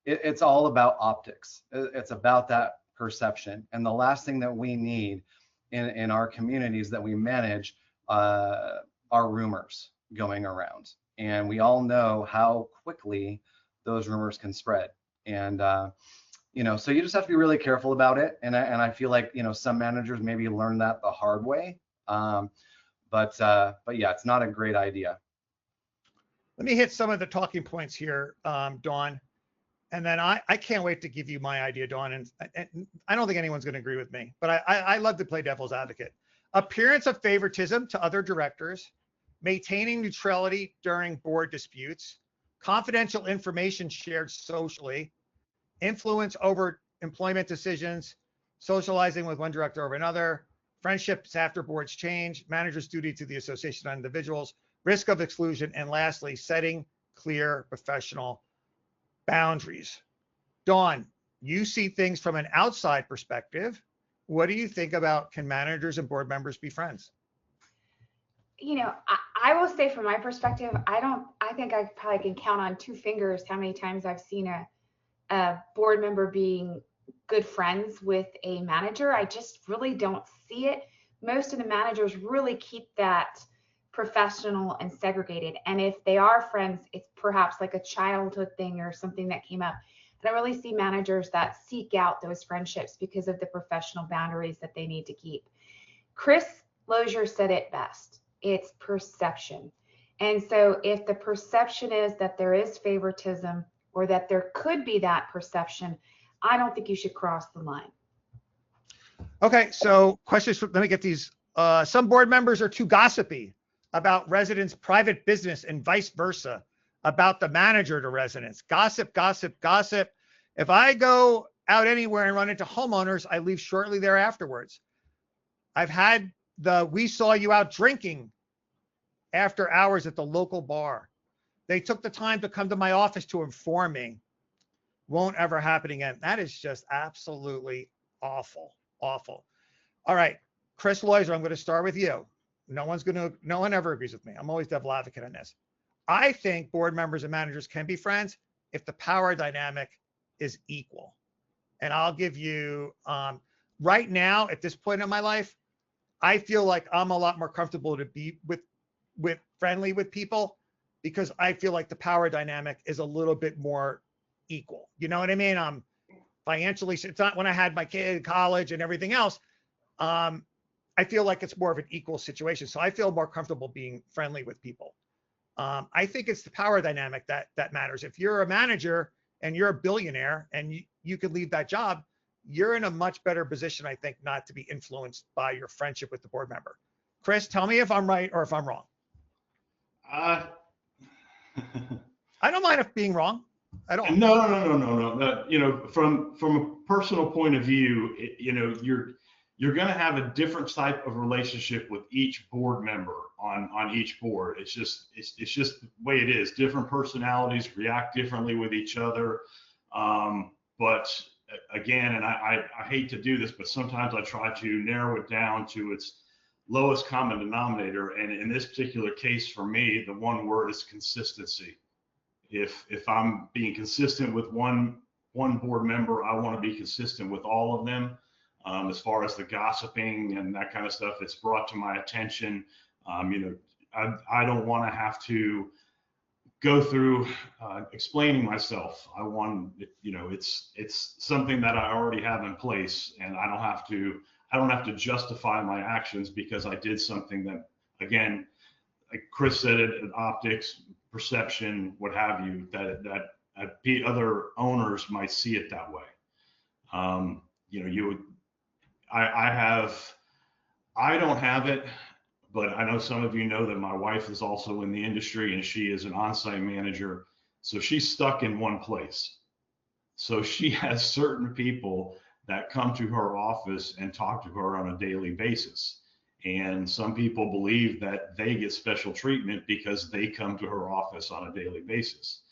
it's all about optics. It's about that perception. And the last thing that we need in our communities that we manage are rumors going around. And we all know how quickly those rumors can spread. And, so you just have to be really careful about it. And I feel like, some managers maybe learn that the hard way. But yeah, it's not a great idea. Let me hit some of the talking points here, Dawn. And then I can't wait to give you my idea, Dawn. And I don't think anyone's going to agree with me, but I love to play devil's advocate. Appearance of favoritism to other directors, maintaining neutrality during board disputes, confidential information shared socially, influence over employment decisions, socializing with one director over another, friendships after boards change, manager's duty to the association on individuals, risk of exclusion, and lastly, setting clear professional boundaries. Dawn, you see things from an outside perspective. What do you think about, can managers and board members be friends? I will say from my perspective, I think I probably can count on two fingers how many times I've seen a board member being good friends with a manager. I just really don't see it. Most of the managers really keep that professional and segregated. And if they are friends, it's perhaps like a childhood thing or something that came up. And I really see managers that seek out those friendships because of the professional boundaries that they need to keep. Chris Lozier said it best. It's perception. And so if the perception is that there is favoritism or that there could be that perception, I don't think you should cross the line. Okay, so questions, let me get these. Some board members are too gossipy about residents' private business and vice versa about the manager to residents. Gossip, gossip, gossip. If I go out anywhere and run into homeowners, I leave shortly there afterwards. I've had we saw you out drinking after hours at the local bar. They took the time to come to my office to inform me. Won't ever happen again. That is just absolutely awful, awful. All right, Chris Lozier, I'm going to start with you. No one ever agrees with me. I'm always devil advocate on this. I think board members and managers can be friends if the power dynamic is equal. And I'll give you, right now, at this point in my life, I feel like I'm a lot more comfortable to be with friendly with people because I feel like the power dynamic is a little bit more equal. You know what I mean? Financially, it's not when I had my kid in college and everything else. I feel like it's more of an equal situation. So I feel more comfortable being friendly with people. I think it's the power dynamic that matters. If you're a manager and you're a billionaire and you could leave that job, you're in a much better position, I think, not to be influenced by your friendship with the board member. Chris, tell me if I'm right or if I'm wrong. Uh, I don't mind if being wrong. I don't. No. You know, from a personal point of view, you know, you're going to have a different type of relationship with each board member on each board. It's just the way it is. Different personalities react differently with each other. But again, and I hate to do this, but sometimes I try to narrow it down to its lowest common denominator. And in this particular case, for me, the one word is consistency. If I'm being consistent with one board member, I want to be consistent with all of them. As far as the gossiping and that kind of stuff that's brought to my attention, you know, I don't want to have to go through explaining myself. I want, you know, it's something that I already have in place, and I don't have to justify my actions because I did something that, again, like Chris said, it optics, perception, what have you, that other owners might see it that way. You know, I don't have it, but I know some of you know that my wife is also in the industry and she is an on-site manager. So she's stuck in one place. So she has certain people that come to her office and talk to her on a daily basis. And some people believe that they get special treatment because they come to her office on a daily basis.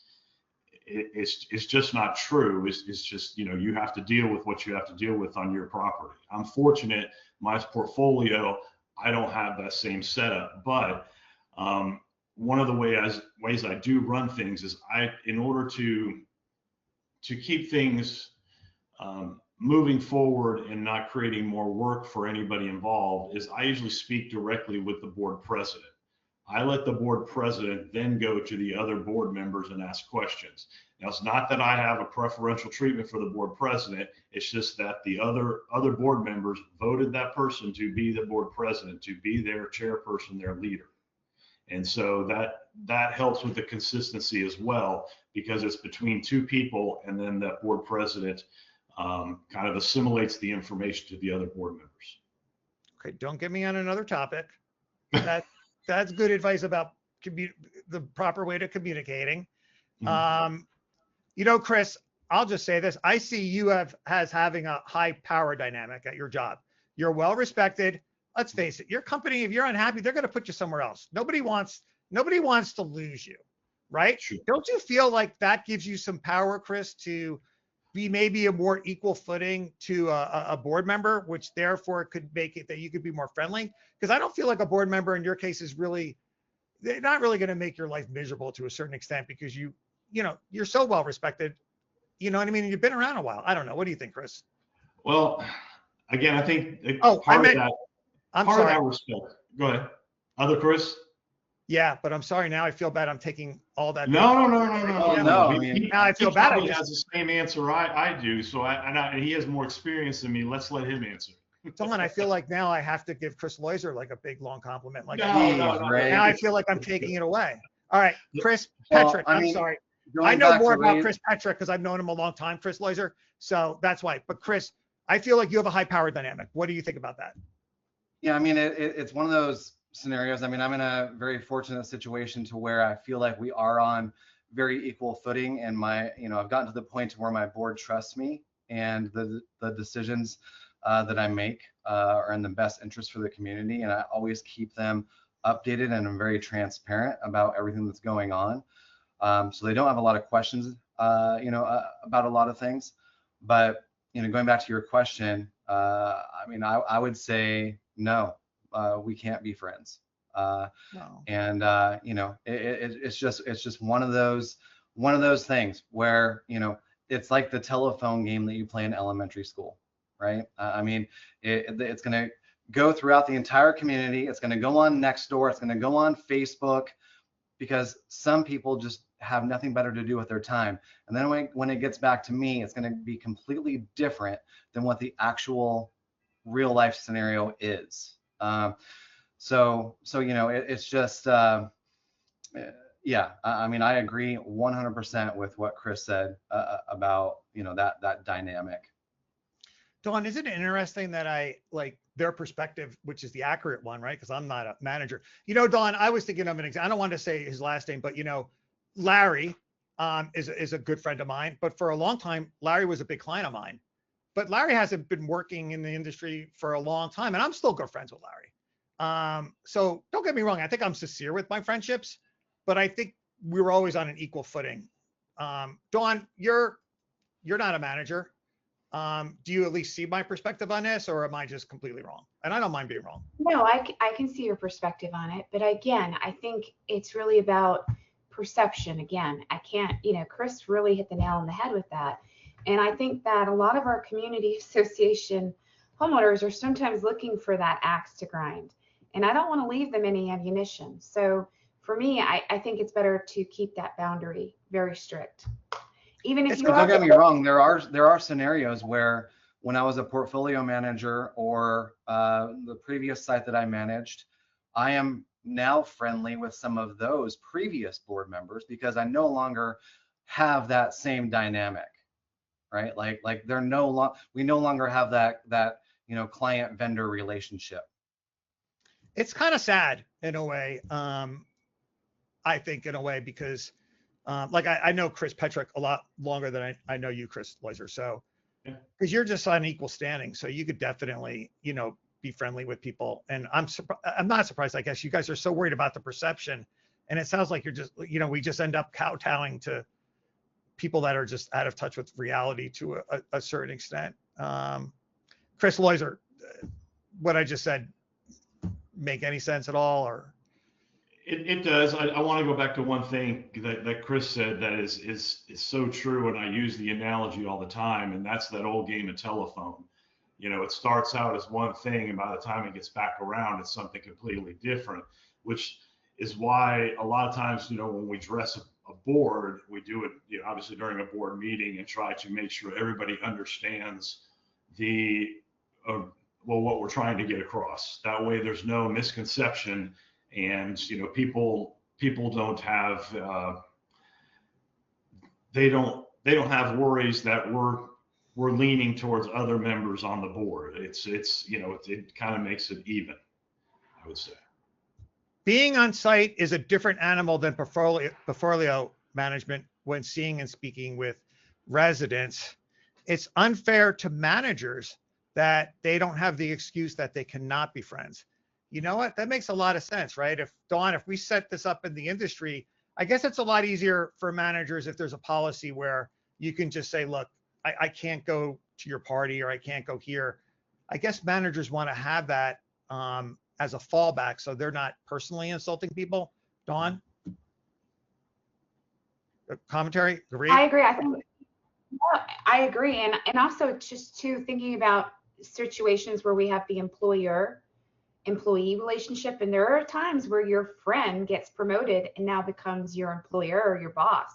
It's just not true. It's just, you know, you have to deal with what you have to deal with on your property. I'm fortunate, my portfolio, I don't have that same setup, but one of the ways I do run things is in order to keep things moving forward and not creating more work for anybody involved, is I usually speak directly with the board president. I let the board president then go to the other board members and ask questions. Now, it's not that I have a preferential treatment for the board president. It's just that the other board members voted that person to be the board president, to be their chairperson, their leader. And so that helps with the consistency as well, because it's between two people, and then that board president kind of assimilates the information to the other board members. Okay, don't get me on another topic. That's good advice about the proper way to communicating. Mm-hmm. You know, Chris, I'll just say this. I see you as having a high power dynamic at your job. You're well respected. Let's face it, your company, if you're unhappy, they're going to put you somewhere else. Nobody wants to lose you, right? Sure. Don't you feel like that gives you some power, Chris, to be maybe a more equal footing to a board member, which therefore could make it that you could be more friendly? Because I don't feel like a board member in your case they're not really going to make your life miserable to a certain extent, because you're so well respected. You know what I mean? You've been around a while. I don't know. What do you think, Chris? Well, again, I think part of that respect. Go ahead. Other Chris? Yeah, but I'm sorry. Now I feel bad. I'm taking all that. No. No. I mean, now I feel bad. He has the same answer I do. So and he has more experience than me. Let's let him answer. Someone, I feel like now I have to give Chris Loiser like a big long compliment. Like, no. Now I feel like I'm taking it away. All right, Chris Petrick. I'm sorry. I know more about Chris Petrick because I've known him a long time, Chris Loiser. So that's why. But Chris, I feel like you have a high power dynamic. What do you think about that? Yeah, I mean, it's one of those scenarios. I mean, I'm in a very fortunate situation to where I feel like we are on very equal footing, and I've gotten to the point where my board trusts me, and the decisions that I make are in the best interest for the community, and I always keep them updated, and I'm very transparent about everything that's going on. So they don't have a lot of questions, about a lot of things. But going back to your question, I mean, I would say no, we can't be friends. No. And you know, it's just one of those things where, you know, it's like the telephone game that you play in elementary school, right? I mean, it's going to go throughout the entire community. It's going to go on Nextdoor. It's going to go on Facebook, because some people just have nothing better to do with their time. And then when it gets back to me, it's going to be completely different than what the actual real life scenario is. So you know, it's just, yeah, I mean, I agree 100% with what Chris said about, you know, that dynamic. Dawn, isn't it interesting that I like their perspective, which is the accurate one, right? Because I'm not a manager. You know, Dawn, I was thinking of an example. I don't want to say his last name, but you know, Larry is a good friend of mine. But for a long time, Larry was a big client of mine. But Larry hasn't been working in the industry for a long time, and I'm still good friends with Larry. So don't get me wrong. I think I'm sincere with my friendships, but I think we were always on an equal footing. Dawn, you're not a manager. Do you at least see my perspective on this, or am I just completely wrong? And I don't mind being wrong. No, I can see your perspective on it, but again, I think it's really about perception. Again, I can't, you know, Chris really hit the nail on the head with that. And I think that a lot of our community association homeowners are sometimes looking for that axe to grind. And I don't want to leave them any ammunition. So for me, I think it's better to keep that boundary very strict. Even if you Don't get me wrong, there are scenarios where when I was a portfolio manager or the previous site that I managed, I am now friendly with some of those previous board members because I no longer have that same dynamic, right? Like we no longer have that you know, client vendor relationship. It's kind of sad in a way. I think in a way because like I know Chris Petrick a lot longer than I know you, Chris Loiser. So because you're just on equal standing, so you could definitely, you know, be friendly with people. And I'm not surprised. I guess you guys are so worried about the perception, and it sounds like you're just, you know, we just end up kowtowing to people that are just out of touch with reality to a certain extent. Chris Loiser, what I just said make any sense at all, or? It does. I want to go back to one thing that Chris said that is so true, and I use the analogy all the time, and that's that old game of telephone. You know, it starts out as one thing, and by the time it gets back around, it's something completely different, which is why a lot of times, you know, when we dress a board, we do it, you know, obviously during a board meeting and try to make sure everybody understands the what we're trying to get across. That way, there's no misconception. And you know, people don't have they don't have worries that we're leaning towards other members on the board. It's you know, it kind of makes it even, I would say. Being on site is a different animal than portfolio management when seeing and speaking with residents. It's unfair to managers that they don't have the excuse that they cannot be friends. You know what? That makes a lot of sense, right? If Dawn, if we set this up in the industry, I guess it's a lot easier for managers if there's a policy where you can just say, look, I can't go to your party or I can't go here. I guess managers want to have that as a fallback so they're not personally insulting people. Dawn? Commentary? Agree? I agree. I think I agree. And also just too thinking about situations where we have the employee relationship, and there are times where your friend gets promoted and now becomes your employer or your boss,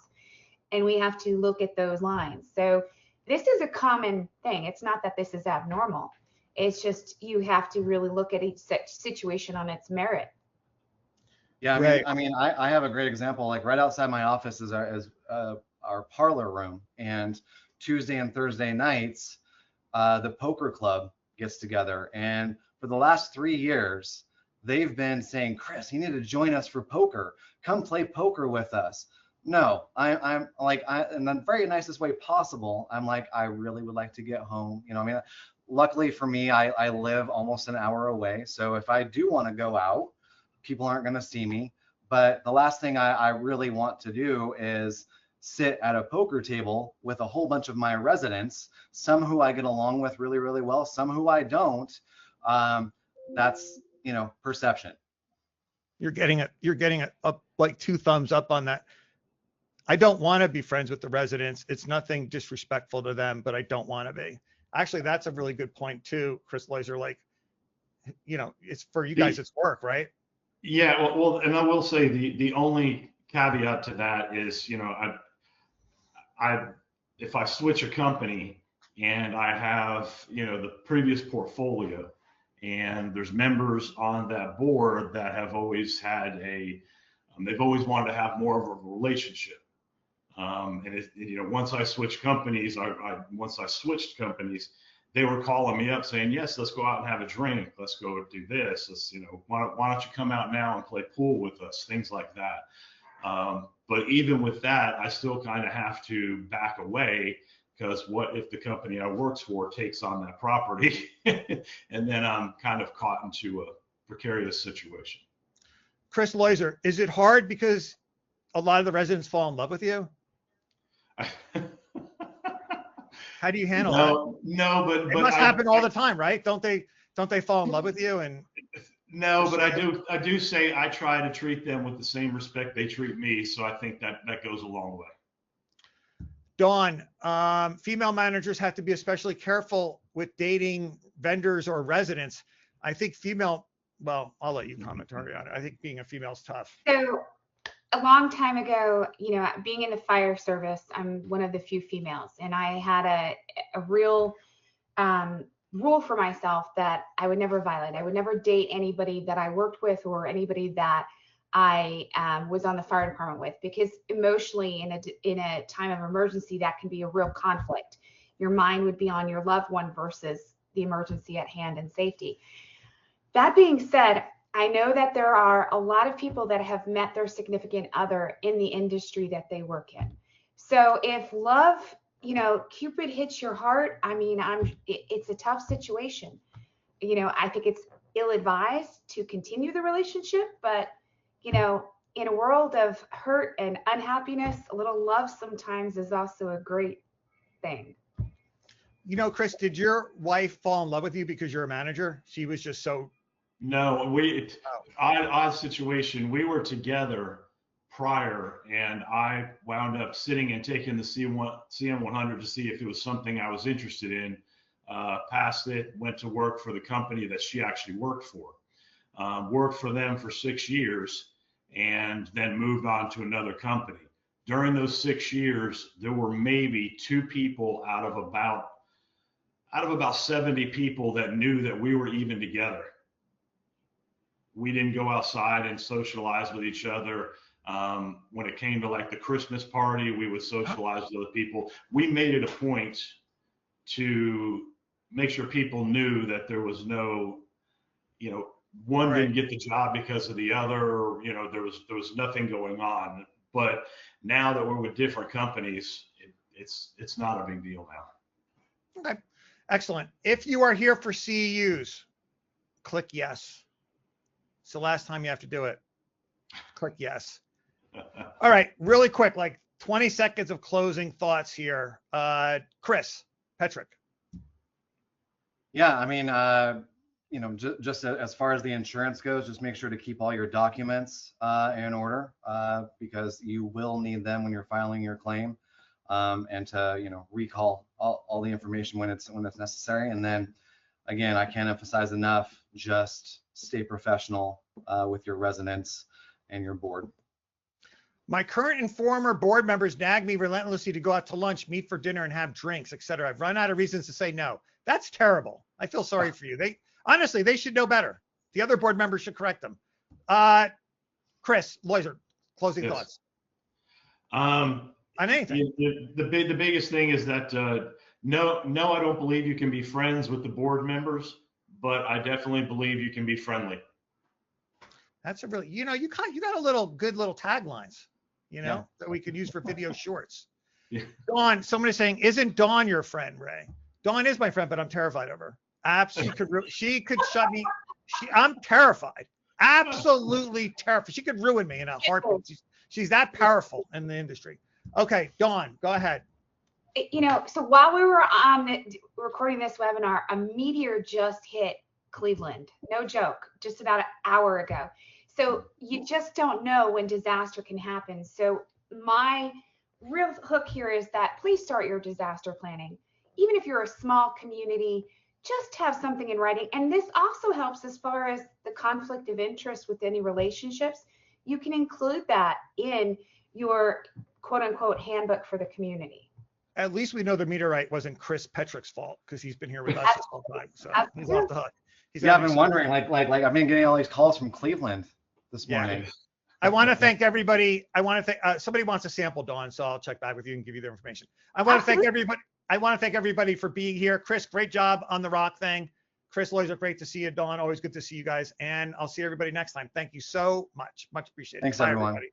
and we have to look at those lines. So this is a common thing. It's not that this is abnormal. It's just you have to really look at each situation on its merit. Yeah, Right. I mean, I have a great example. Like right outside my office is our parlor room, and Tuesday and Thursday nights, the poker club gets together, and for the last 3 years, they've been saying, Chris, you need to join us for poker. Come play poker with us. No, I'm like, in the very nicest way possible, I'm like, I really would like to get home. You know, I mean, luckily for me, I live almost an hour away. So if I do want to go out, people aren't going to see me. But the last thing I really want to do is sit at a poker table with a whole bunch of my residents, some who I get along with really, really well, some who I don't. That's, you know, perception. You're getting it up like 2 thumbs up on that. I don't want to be friends with the residents. It's nothing disrespectful to them, but I don't want to be. Actually, that's a really good point too, Chris Loiser. Like, it's for you guys, it's work, right? Yeah, well, and I will say the only caveat to that is, I if I switch a company and I have, the previous portfolio, and there's members on that board that have always had they've always wanted to have more of a relationship. And once I switched companies, once I switched companies, they were calling me up saying, yes, let's go out and have a drink. Let's go do this. Let's, why don't you come out now and play pool with us? Things like that. But even with that, I still kind of have to back away, because what if the company I works for takes on that property and then I'm kind of caught into a precarious situation. Chris Loiser, is it hard because a lot of the residents fall in love with you? How do you handle that? No, but it must happen all the time, right? Don't they fall in love with you? And no, but I do say I try to treat them with the same respect they treat me. So I think that goes a long way. Dawn, female managers have to be especially careful with dating vendors or residents. I think well, I'll let you comment, Ariana. I think being a female is tough. So a long time ago, being in the fire service, I'm one of the few females, and I had a real rule for myself that I would never violate. I would never date anybody that I worked with or anybody that I was on the fire department with, because emotionally in a time of emergency, that can be a real conflict. Your mind would be on your loved one versus the emergency at hand and safety. That being said, I know that there are a lot of people that have met their significant other in the industry that they work in. So if love, Cupid hits your heart, it's a tough situation. I think it's ill-advised to continue the relationship, but in a world of hurt and unhappiness, a little love sometimes is also a great thing. Chris, did your wife fall in love with you because you're a manager? She was just so. No, odd situation. We were together prior, and I wound up sitting and taking the CM100 to see if it was something I was interested in. Passed it, went to work for the company that she actually worked for. Worked for them for 6 years, and then moved on to another company. During those 6 years, there were maybe 2 people out of about 70 people that knew that we were even together. We didn't go outside and socialize with each other. When it came to like the Christmas party, we would socialize with other people. We made it a point to make sure people knew that there was no, one didn't get the job because of the other, there was nothing going on. But now that we're with different companies, it's not a big deal now. Okay, excellent. If you are here for CEUs, click yes. It's the last time you have to do it. Click yes. All right, really quick, like 20 seconds of closing thoughts here. Chris Petrick. Yeah, just as far as the insurance goes, just make sure to keep all your documents in order, because you will need them when you're filing your claim, and to recall all the information when it's necessary. And then again, I can't emphasize enough, just stay professional with your residents and your board. My current and former board members nag me relentlessly to go out to lunch, meet for dinner, and have drinks, etc. I've run out of reasons to say no. That's terrible. I feel sorry for you. Honestly, they should know better. The other board members should correct them. Chris Loiser, closing thoughts. On anything. The biggest thing is that no, I don't believe you can be friends with the board members, but I definitely believe you can be friendly. That's a really, you got good little taglines, that we could use for video shorts. Yeah. Dawn, someone is saying, isn't Dawn your friend, Ray? Dawn is my friend, but I'm terrified of her. She could shut me. I'm terrified. Absolutely terrified. She could ruin me in a heartbeat. She's that powerful in the industry. Okay, Dawn, go ahead. So while we were recording this webinar, a meteor just hit Cleveland. No joke, just about an hour ago. So you just don't know when disaster can happen. So my real hook here is that please start your disaster planning. Even if you're a small community, just have something in writing. And this also helps as far as the conflict of interest with any relationships. You can include that in your quote unquote handbook for the community. At least we know the meteorite wasn't Chris Petrick's fault because he's been here with us this whole time. So he's off the hook. Yeah, I've been wondering, like I've been getting all these calls from Cleveland this morning. Yeah. I want to thank everybody. I want to thank somebody wants a sample, Dawn, so I'll check back with you and give you their information. I want to thank everybody. I want to thank everybody for being here. Chris, great job on the rock thing. Chris, always great to see you. Dawn, always good to see you guys. And I'll see everybody next time. Thank you so much. Much appreciated. Thanks, Bye, everyone. Everybody.